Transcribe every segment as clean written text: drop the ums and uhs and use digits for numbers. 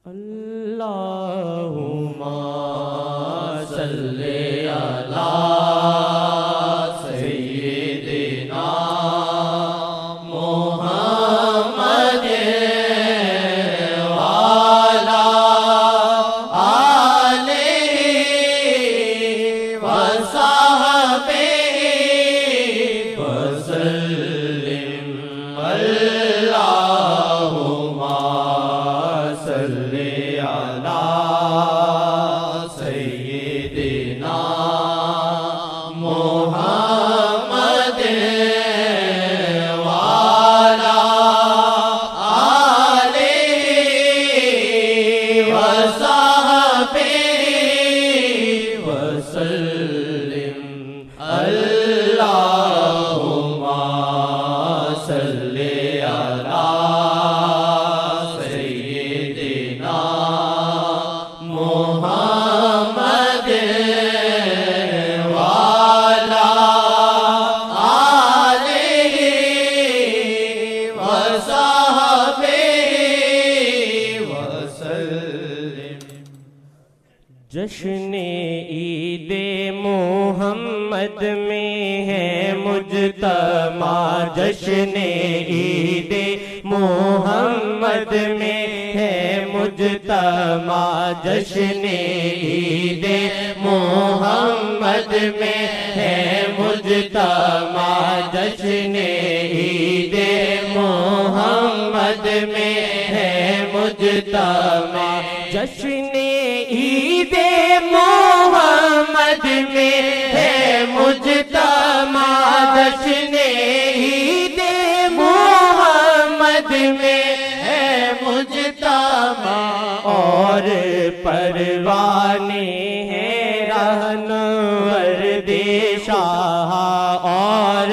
اللہم صلی علی سیدنا محمد وعلی آلہ وصحبہ وسلم اللہم صلی علی سیدنا محمد وعلی آلہ وصحبہ وسلم اللہم صلی علی سیدنا محمد وعلی آلہ وصحبہ وسلم۔ جشن عید محمد میں ہے مجتمع، جشن عید محمد میں ہے مجتمع، جشن عید محمد میں ہے مجتمع، جشن عید محمد میں ہے مجتمع، جشن عید محمد میں ہے مجتمع، جشن عید محمد میں ہے مجتمع، اور پروانے ہیں رہنور شاہ، اور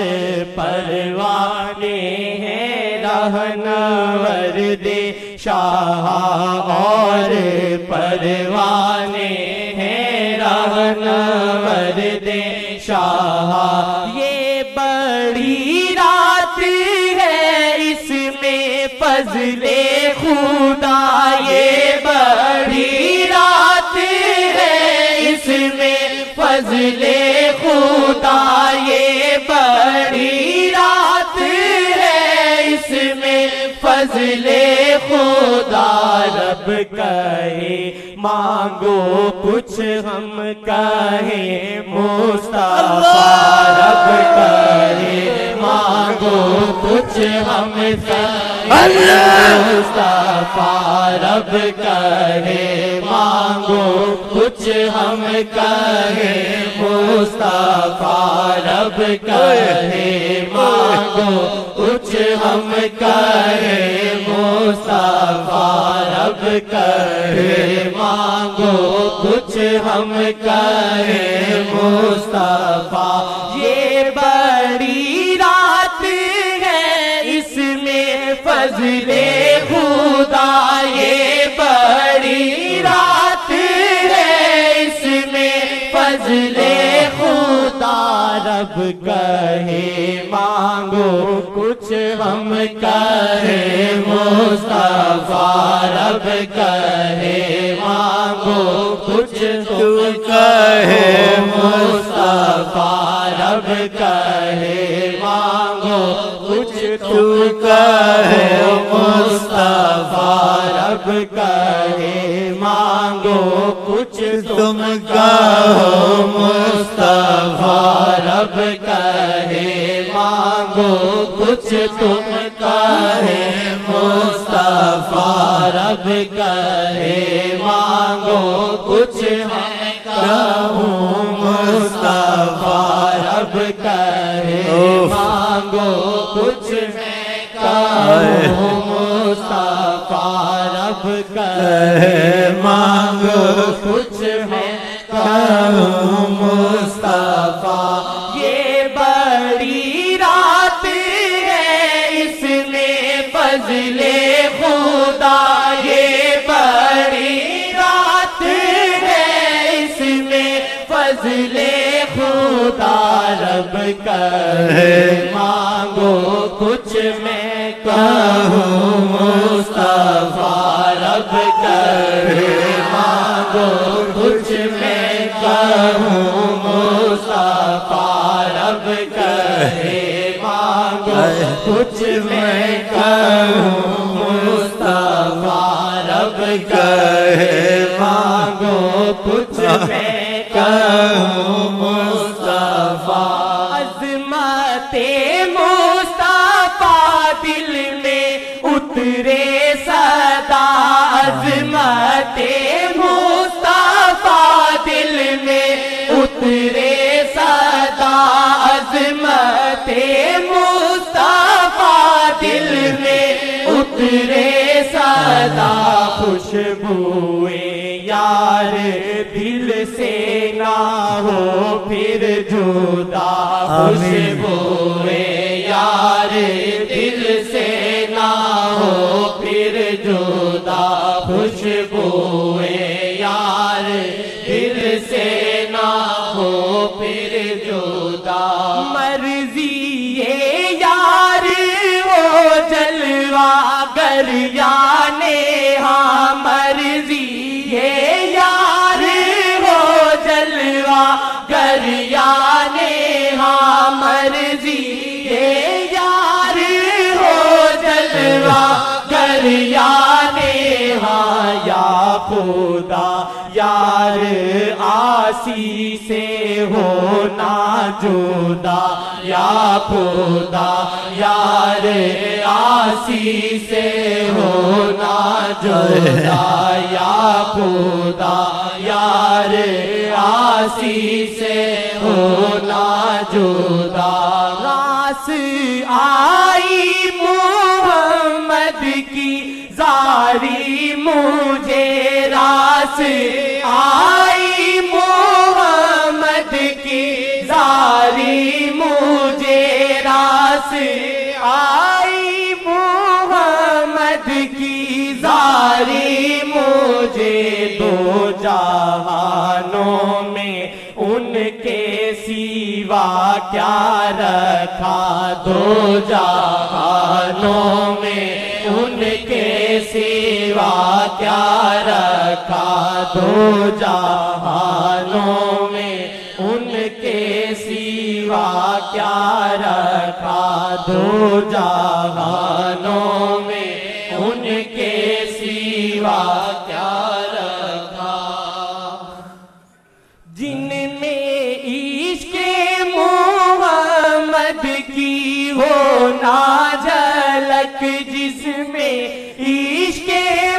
پروانے ہیں رہنور شاہ، اور پروانے ہیں رہنور شاہ۔ یہ بڑی رات ہے، اس میں فضل خدا، یہ بڑی رات ہے، اس میں فضل خدا، یہ بڑی رات ہے، اس میں فضل خدا۔ رب کہے مانگو کچھ ہم کہیں مصطفیٰ، رب کہے مانگو کچھ ہم کہیں مصطفیٰ، رب کہے مانگو کچھ ہم کہیں مصطفیٰ، رب کہے مانگو کچھ ہم کہیں مصطفیٰ، رب کہے مانگو کچھ ہم کہیں مصطفیٰ۔ یہ بڑی رات ہے، اس میں فضل خدا، یہ بڑی رات ہے، اس میں فضل خدا۔ رب کہے مانگو کچھ ہم کہیں مصطفیٰ، رب کہے مانگو کچھ تم کہے مصطفیٰ، رب کہے مانگو کچھ تم کہے مصطفیٰ، رب کہے مانگو کچھ تم کہو مصطفیٰ، رب کہے مانگو کچھ تم کہے مصطفیٰ، رب کہے مانگو کچھ ہم کہوں مصطفیٰ، رب کہے مانگو کچھ میں کہوں مصطفیٰ، رب کہے مانگو کچھ میں کہوں مصطفیٰ۔ یہ بڑی رات ہے، اس میں فضل خدا، یہ بڑی رات ہے، اس میں فضل خدا۔ رب کہے مانگو کچھ میں کہوں مصطفیٰ، رب کرے مانگو کچھ میں کہوں مصطفیٰ رب کرے مانگو کچھ میں کہوں مصطفیٰ رب کرے مانگو کچھ میں کہوں مصطفیٰ عظمت مصطفیٰ دل میں اترے صدا عظمت مصطفیٰ دل میں اترے صدا عظمت مصطفیٰ دل میں اترے صدا خوشبوئے یار دل سے نہ ہو پھر جدا خوشبوئے یار دل سے نہ ہو پھر جدا خوشبوئے یار دل سے نہ ہو پھر جدا مرضی یار وہ جلوہ گر یانے ہاں مرضی یار وہ جلوہ گر یانے ہاں مرضی یار ہو جلوہ گر یانے ہاں یا خدا یار آسی سے ہونا جدا یا خدا یار آسی سے ہونا جدا یا خدا یار آسی سے ہونا جدا راس آئی محمد کی زاری مجھے راس آئی محمد کی زاری مجھے راس آئی محمد کی زاری مجھے دو جہانوں میں ان کے سوا کیا رکھا دو جہانوں میں ان کے سوا کیا رکھا دو جہانوں میں ان کے سوا کیا رکھا دو جہانوں میں ان کے سوا کیا رکھا جن میں عشق محمد کی ہو نہ جھلک جس میں عشق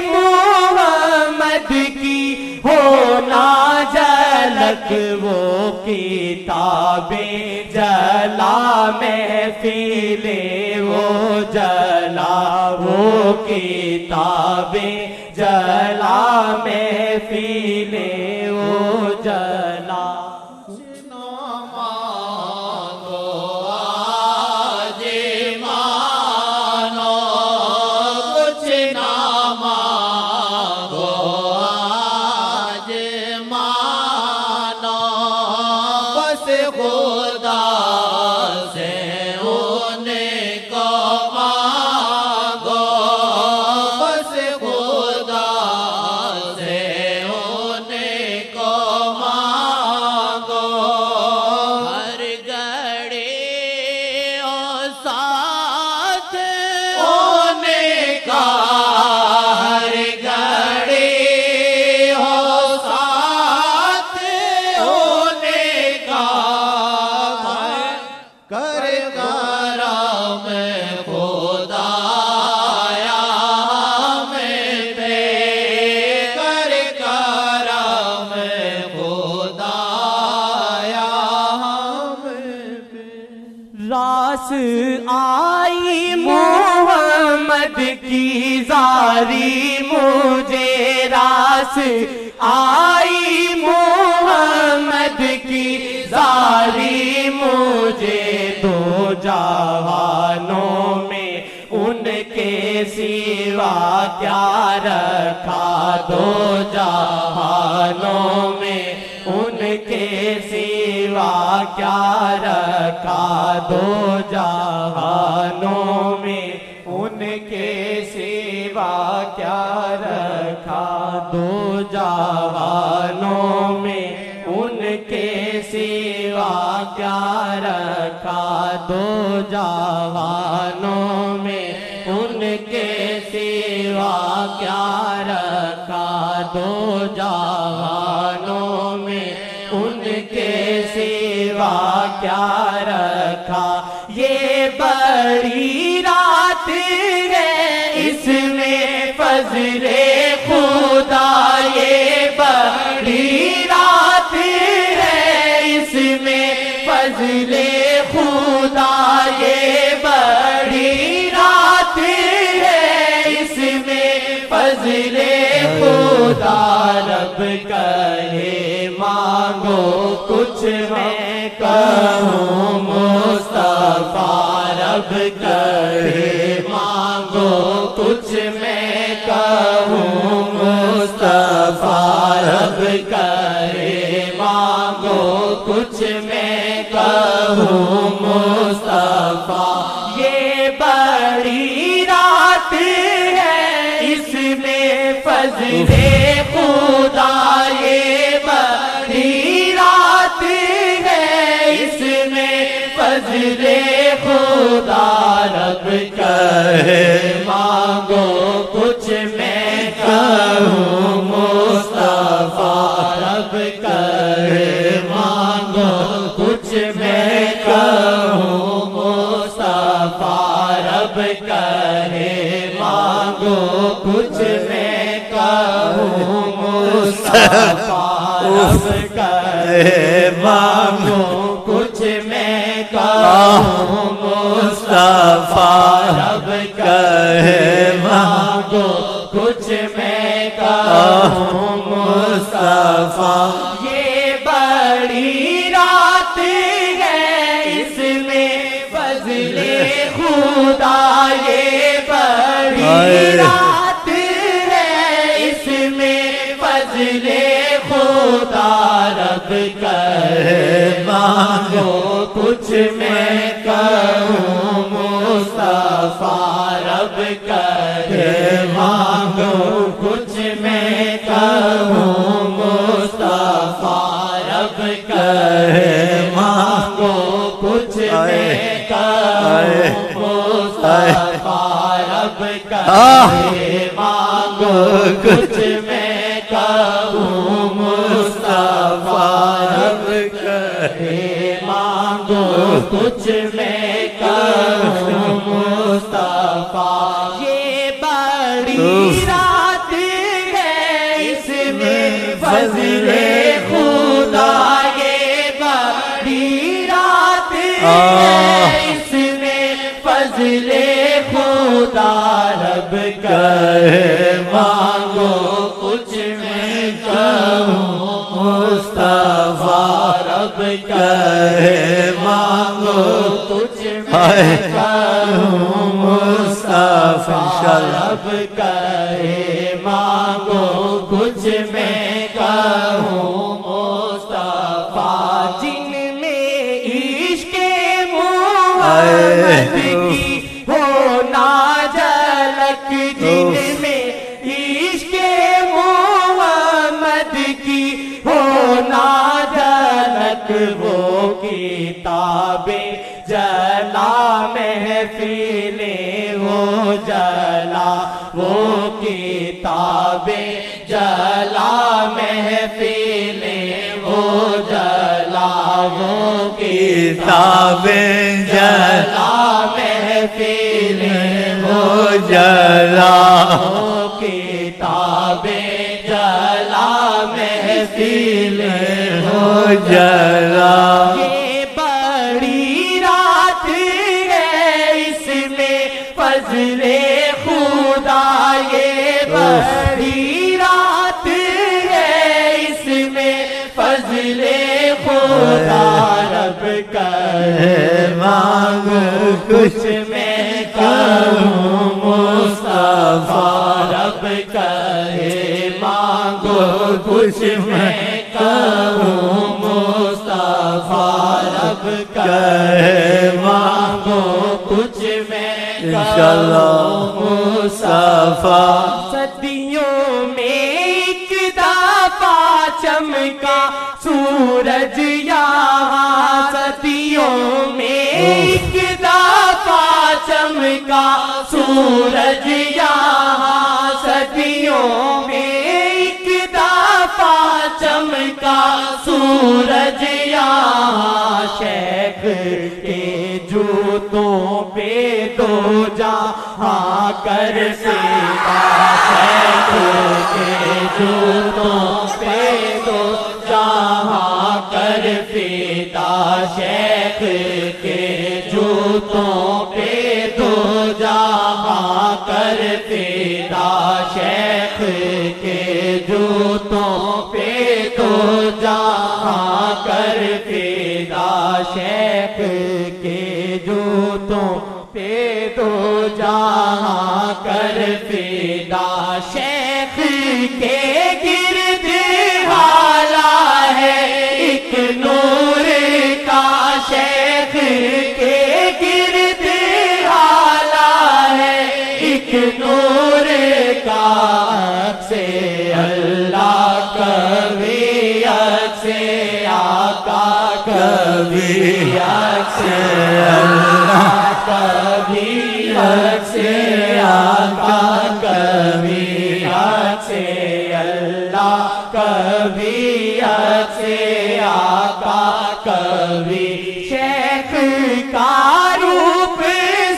محمد کی ہو نہ جھلک وہ کتابیں جلا محفلیں وہ جلا وہ کتابیں جلا محفلیں وہ جلا راس آئی محمد کی زاری مجھے راس آئی محمد کی زاری مجھے دو جہانوں میں ان کے سوا کیا رکھا دو جہانوں میں ان کے سوا کیا رکھا دو جہانوں میں ان کے سوا کیا رکھا دو جہانوں میں ان کے سوا کیا رکھا، دو جہانوں میں ان کے سوا کیا رکھا، دو جہانوں میں ان کے سوا کیا رکھا۔ یہ بڑی رات ہے اس میں فضل خدا، یہ بڑی رات ہے اس میں فضل خدا، یہ بڑی رات ہے اس میں فضل خدا۔ رب کہے مانگو کچھ میں کہوں مصطفیٰ، رب کہے مانگو کچھ میں کہوں مصطفیٰ، رب کہے مانگو کچھ میں کہوں مصطفیٰ۔ یہ بڑی رات ہے اس میں فضل خدا، یہ بڑی رات ہے اس میں فضل خدا۔ رب کہے مانگو کچھ میں کہوں مصطفیٰ، رب کہے مانگو کچھ میں کہوں مصطفیٰ، رب کہے مانگو کچھ میں کہوں مصطفیٰ، رب کہے مانگو کچھ میں کہوں مصطفیٰ، رب کہے مانگو کچھ میں کہوں مصطفیٰ۔ یہ بڑی رات ہے اس میں فضل خدا، یہ بڑی رات ہے اس میں فضل خدا۔ رب کہے مانگو کچھ میں کہوں مصطفیٰ، رب کہے مانگو کچھ میں کہوں مصطفیٰ، رب کہے مانگو کچھ میں کہوں مصطفیٰ، رب کہے مانگو کچھ میں کہوں مصطفیٰ، رب کہے مانگو کچھ میں کہوں مصطفیٰ۔ یہ بڑی رات ہے اس میں فضل خدا، یہ بڑی رات ہے اس میں فضل خدا۔ رب کہے مانگو کچھ میں کہوں مصطفیٰ، رب کہے مانگو کچھ میں کہوں مصطفیٰ، رب کہے مانگو کچھ میں کہوں مصطفیٰ۔ جن میں عشق محمد کی ہو نا جھلک، جن میں عشق محمد کی ہو نا جھلک، وہ کتابیں جلا محفلیں ہو جلا، وہ کتابیں جلا محفلیں ہو جلا، وہ کتابیں جلا محفلیں ہو جلا، وہ کتابیں جلا محفلیں ہو جلا۔ یہ بڑی رات ہے اس میں فضل خدا، یہ بڑی رات ہے اس میں فضل خدا۔ رب کہے مانگو کچھ میں کہوں مصطفیٰ، رب کہے مانگو کچھ میں کہوں مصطفیٰ، رب کہے مانگو کچھ میں کہوں مصطفیٰ۔ صدیوں میں کا سورج یہاں صدیوں میں ایک دفعہ چمکا سورج یہاں صدیوں میں ایک دفعہ چمکا سورج یہاں شیخ کے جوتوں پہ دو جہاں کر سیدھا شیخ کے جوتوں پہ دو جہاں کر فیدا شیخ کے جوتوں پہ دو جہاں کر فیدا شیخ کے جوتوں پہ دو جہاں کر فیدا شیخ کے جوتوں پہ دو جہاں کر فیدا شیخ کے گرد حالا ہے ایک نور کا شیخ کے گرد حالا ہے ایک نور کا سے اللہ کبھی سے آقا کبھی سے اللہ کبھی سے آقا کبھی سے اللہ کبھی سے آقا کبھی شیخ کا روپ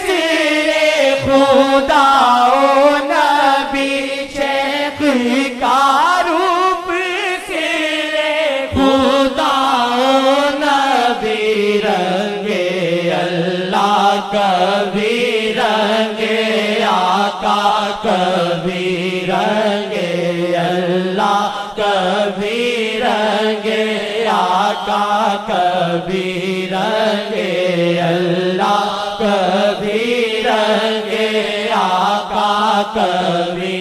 سرے خدا و نبی شیخ کا روپ سرے خدا و نبی رنگے اللہ کبھی رنگے آقا کبھی رنگے اللہ کبھی رنگے آقا کبھی رنگے اللہ کبھی رنگے آقا کبھی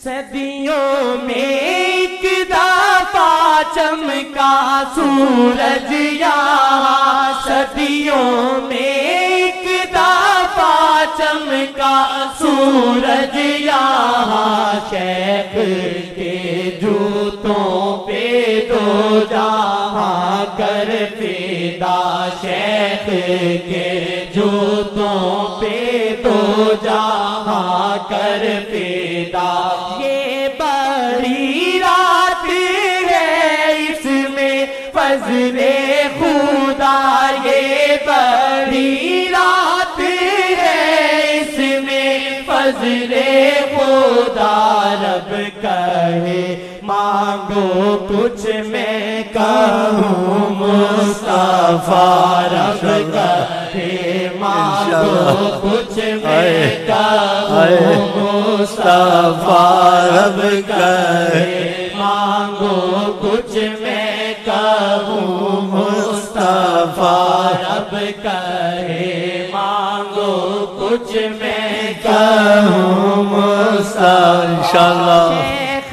صدیوں میں ایک دفعہ چمکا سورج یہاں صدیوں میں ایک دفعہ چمکا سورج یہاں شیخ کے جوتوں پہ دو جہاں کر فیدا شیخ کے جوتوں پہ دو جہاں کر فیدا یہ بڑی رات ہے اس میں فضل خدا یہ بڑی رات ہے اس میں فضل خدا رب کہے مانگو کچھ میں کہوں مصطفیٰ رب کہے مانگو کچھ میں کہوں مصطفیٰ رب کہے مانگو کچھ میں کہوں مصطفیٰ رب کہے مانگو کچھ میں کہوں مصطفیٰ انشاءاللہ شیخ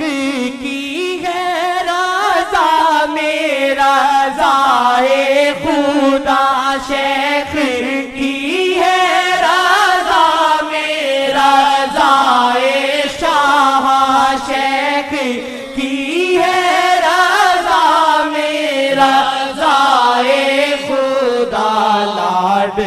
کی ہے رضا میرا رضائے خدا شیخ کی ہے رضا میرا رضائے شاہ شیخ کی ہے رضا میرا رضائے خدا لاڈ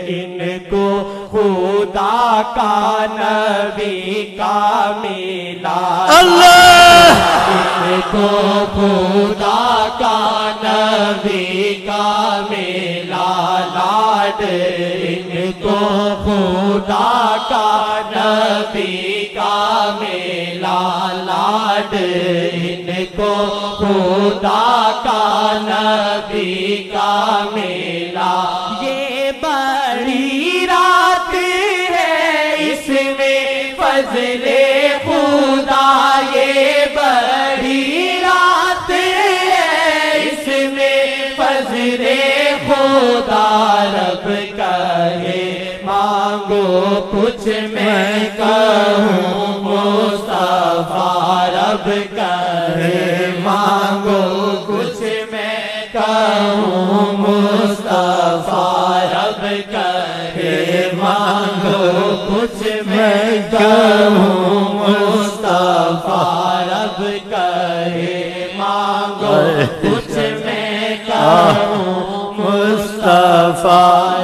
ان کو خدا کا نبی کا ملا اللہ ان کو خدا کا نبی کا ملا لاڈ ان کو خدا کا نبی کا ملا لاڈ ان کو خدا کا نبی کا ملا یہ بڑی رات ہے اس میں فضل خدا یہ بڑی رات ہے اس میں فضل خدا رب کہے مانگو کچھ میں کہوں مصطفیٰ رب کہے مانگو کچھ میں کہوں مصطفیٰ رب کہے مانگو کچھ میں کہوں مصطفیٰ رب کہے مانگو کچھ میں کہوں مصطفیٰ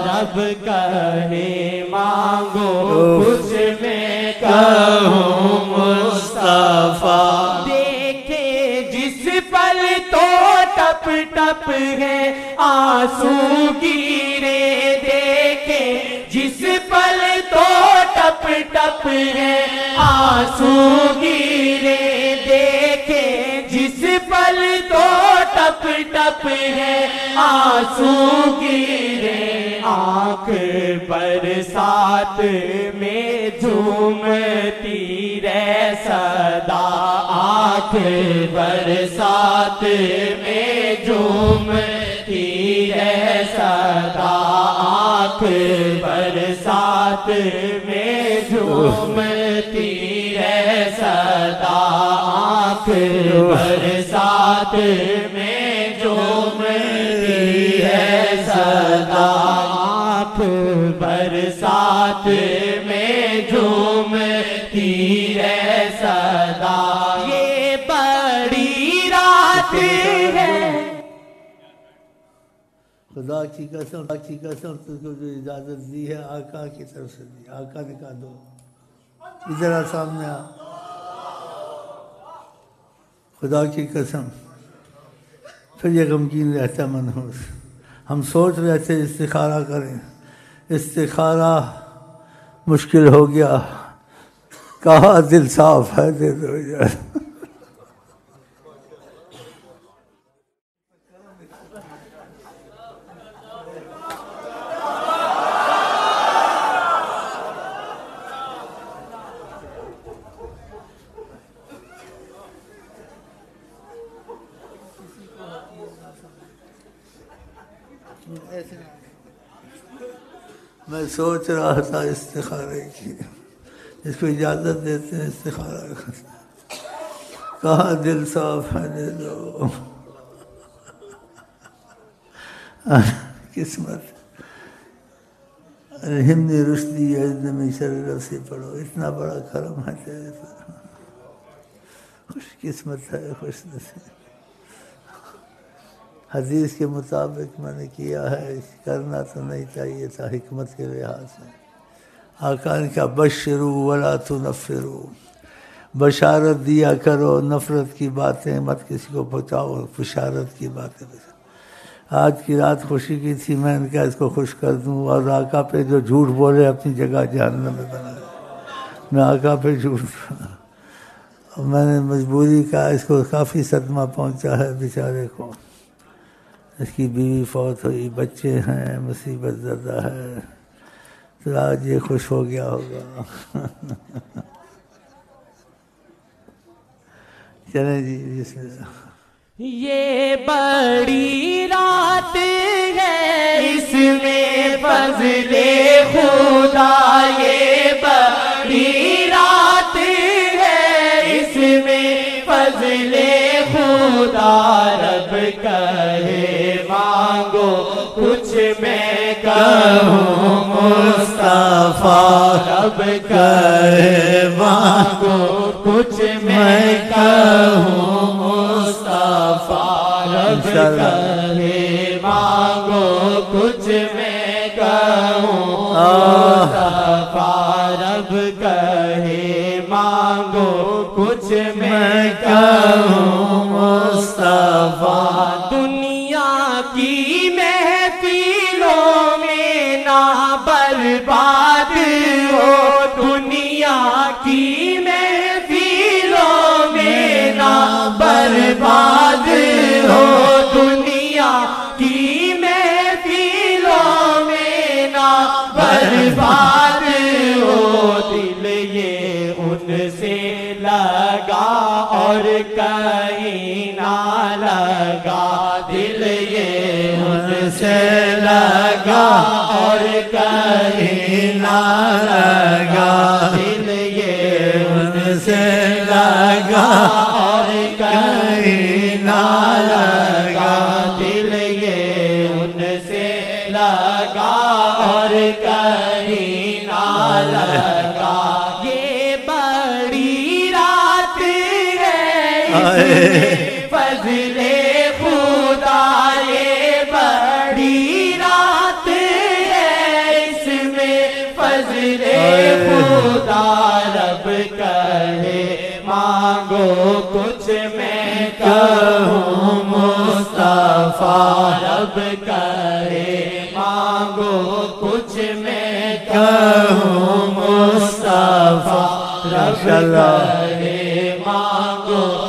رب کہے مانگو کچھ میں کہوں مصطفیٰ دیکھے جس پل تو ٹپ ٹپ ہے آنسو گرے دیکھے جس پل تو ٹپ ٹپ ہے آنسو گرے دیکھے جس پل تو ٹپ ٹپ ہے آنسو گرے آنکھ برسات میں جھومتی رہ صدا آنکھ برسات میں جھومتی رہ صدا آنکھ برسات میں جھومتی رہ صدا آنکھ برسات میں جھومتی ہے صدا آنکھ برسات میں جھومتی ہے صدا یہ بڑی رات ہے خدا کی قسم تجھ کو جو اجازت دی ہے آقا کی طرف سے دی آقا نے کہا دو ادھر آ سامنے آ خدا کی قسم پھر یہ غمگین رہتا منحوس ہم سوچ رہے تھے استخارہ کریں استخارہ مشکل ہو گیا کہا دل صاف ہے دے دو اجازت میں سوچ رہا تھا استخارے کی اس کو اجازت دیتے ہیں استخارہ کہا دل صاف ہے دے دو قسمت الہمنی رشدی اجن من شر نفسی پڑھو اتنا بڑا کرم ہے تیرے پر خوش قسمت ہے خوش نصیب حدیث کے مطابق میں نے کیا ہے کرنا تو نہیں چاہیے تھا حکمت کے لحاظ سے آقا نے کہا بشرو ولا تنفرو بشارت دیا کرو نفرت کی باتیں مت کسی کو پہنچاؤ بشارت کی باتیں آج کی رات خوشی کی تھی میں نے کہا اس کو خوش کر دوں اور آقا پہ جو جھوٹ بولے اپنی جگہ جہنم میں بنا میں آقا پہ جھوٹ میں نے مجبوری کہا اس کو کافی صدمہ پہنچا ہے بیچارے کو اس کی بیوی فوت ہوئی بچے ہیں مصیبت زدہ ہے تو آج یہ خوش ہو گیا ہوگا چلیں جی بسم اللہ یہ بڑی رات ہے اس میں فضل خدا یہ بڑی رات ہے اس میں فضل خدا رب کہے مانگو کچھ میں کہوں مصطفیٰ رب کہے مانگو کچھ میں کہوں مصطفیٰ رب کہے مانگو کچھ میں کہوں مصطفیٰ رب کہے مانگو کچھ میں کہوں مصطفیٰ دنیا کی محفلوں میں نہ برباد ہو دنیا کی محفلوں میں نہ برباد ہو دنیا کی محفلوں میں نہ برباد ہو دل یہ ان سے لگا اور کہیں نہ لگا دل یہ ان سے لگا اور کہیں نہ لگا دل یہ ان سے لگا اور کہیں نہ لگا دل یہ ان سے لگا اور کہیں نہ لگا یہ بڑی رات ہے اس میں فضل نظر خدا رب کہے مانگو کچھ میں کہوں مصطفیٰ رب کہے مانگو کچھ میں کہوں مصطفیٰ رب کہے مانگو